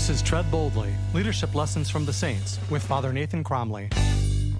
This is Tread Boldly, Leadership Lessons from the Saints, with Father Nathan Cromly.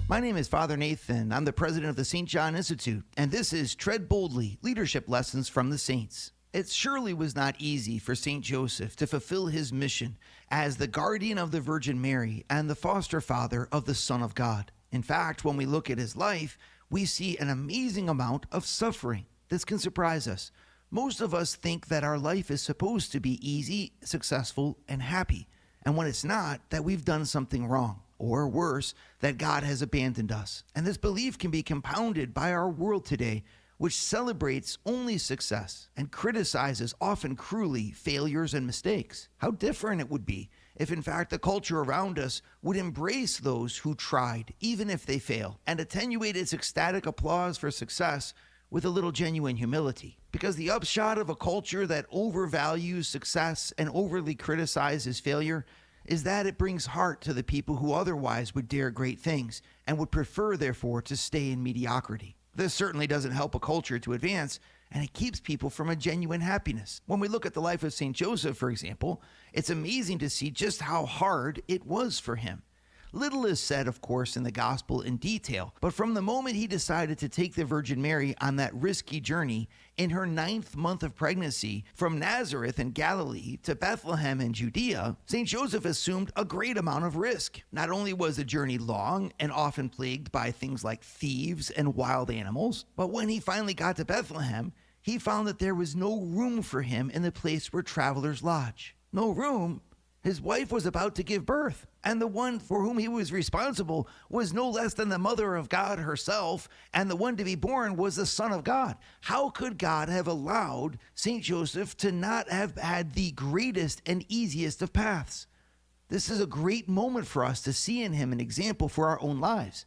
My name is Father Nathan. I'm the president of the St. John Institute, and this is Tread Boldly, Leadership Lessons from the Saints. It surely was not easy for St. Joseph to fulfill his mission as the guardian of the Virgin Mary and the foster father of the Son of God. In fact, when we look at his life, we see an amazing amount of suffering. This can surprise us. Most of us think that our life is supposed to be easy, successful, and happy. And when it's not, that we've done something wrong. Or worse, that God has abandoned us. And this belief can be compounded by our world today, which celebrates only success and criticizes, often cruelly, failures and mistakes. How different it would be if, in fact, the culture around us would embrace those who tried, even if they fail, and attenuate its ecstatic applause for success with a little genuine humility. Because the upshot of a culture that overvalues success and overly criticizes failure is that it brings heart to the people who otherwise would dare great things and would prefer, therefore, to stay in mediocrity. This certainly doesn't help a culture to advance, and it keeps people from a genuine happiness. When we look at the life of St. Joseph, for example, it's amazing to see just how hard it was for him. Little is said, of course, in the gospel in detail, but from the moment he decided to take the Virgin Mary on that risky journey in her 9th month of pregnancy from Nazareth in Galilee to Bethlehem in Judea, St. Joseph assumed a great amount of risk. Not only was the journey long and often plagued by things like thieves and wild animals, but when he finally got to Bethlehem, he found that there was no room for him in the place where travelers lodge. No room? His wife was about to give birth, and the one for whom he was responsible was no less than the Mother of God herself, and the one to be born was the Son of God. How could God have allowed St. Joseph to not have had the greatest and easiest of paths? This is a great moment for us to see in him an example for our own lives.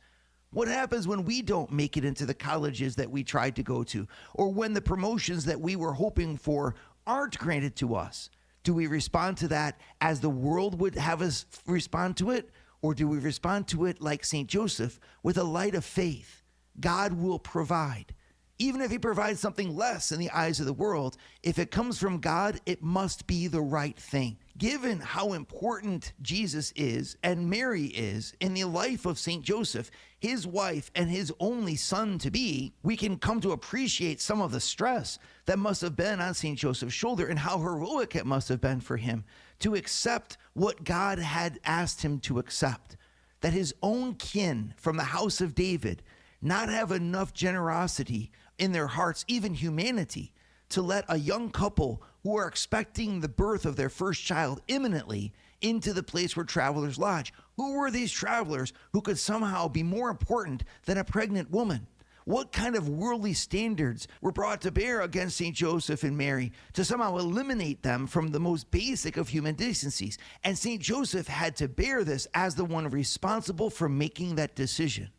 What happens when we don't make it into the colleges that we tried to go to, or when the promotions that we were hoping for aren't granted to us? Do we respond to that as the world would have us respond to it? Or do we respond to it like St. Joseph with a light of faith? God will provide. Even if he provides something less in the eyes of the world, if it comes from God, it must be the right thing. Given how important Jesus is and Mary is in the life of St. Joseph, his wife and his only son-to-be, we can come to appreciate some of the stress that must have been on St. Joseph's shoulder and how heroic it must have been for him to accept what God had asked him to accept. That his own kin from the house of David not have enough generosity in their hearts, even humanity, to let a young couple who are expecting the birth of their first child imminently into the place where travelers lodge. Who were these travelers who could somehow be more important than a pregnant woman? What kind of worldly standards were brought to bear against St. Joseph and Mary to somehow eliminate them from the most basic of human decencies? And St. Joseph had to bear this as the one responsible for making that decision.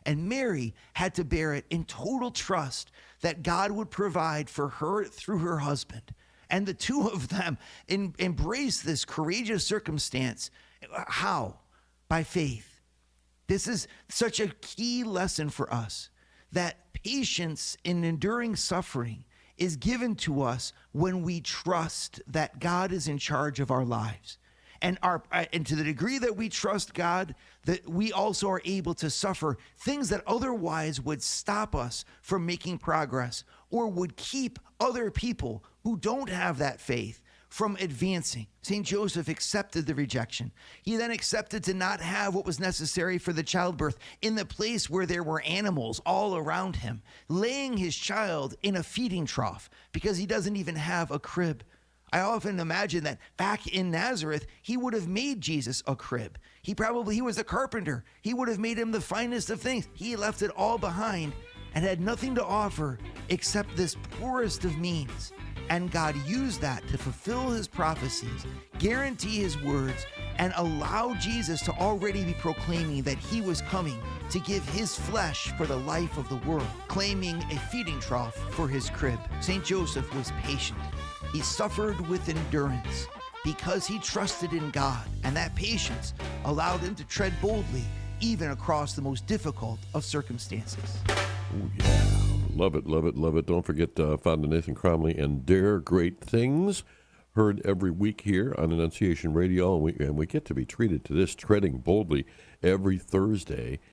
And Mary had to bear it in total trust that God would provide for her through her husband. And the two of them embrace this courageous circumstance. How? By faith. This is such a key lesson for us, that patience in enduring suffering is given to us when we trust that God is in charge of our lives. And to the degree that we trust God, that we also are able to suffer things that otherwise would stop us from making progress or would keep other people who don't have that faith from advancing. St. Joseph accepted the rejection. He then accepted to not have what was necessary for the childbirth in the place where there were animals all around him, laying his child in a feeding trough because he doesn't even have a crib. I often imagine that back in Nazareth, he would have made Jesus a crib. He was a carpenter. He would have made him the finest of things. He left it all behind and had nothing to offer except this poorest of means. And God used that to fulfill his prophecies, guarantee his words, and allow Jesus to already be proclaiming that he was coming to give his flesh for the life of the world, claiming a feeding trough for his crib. St. Joseph was patient. He suffered with endurance because he trusted in God, and that patience allowed him to tread boldly even across the most difficult of circumstances. Oh, yeah. Love it, love it, love it. Don't forget Father Nathan Cromly and Dare Great Things. heard every week here on Annunciation Radio, and we get to be treated to this, Treading Boldly, every Thursday.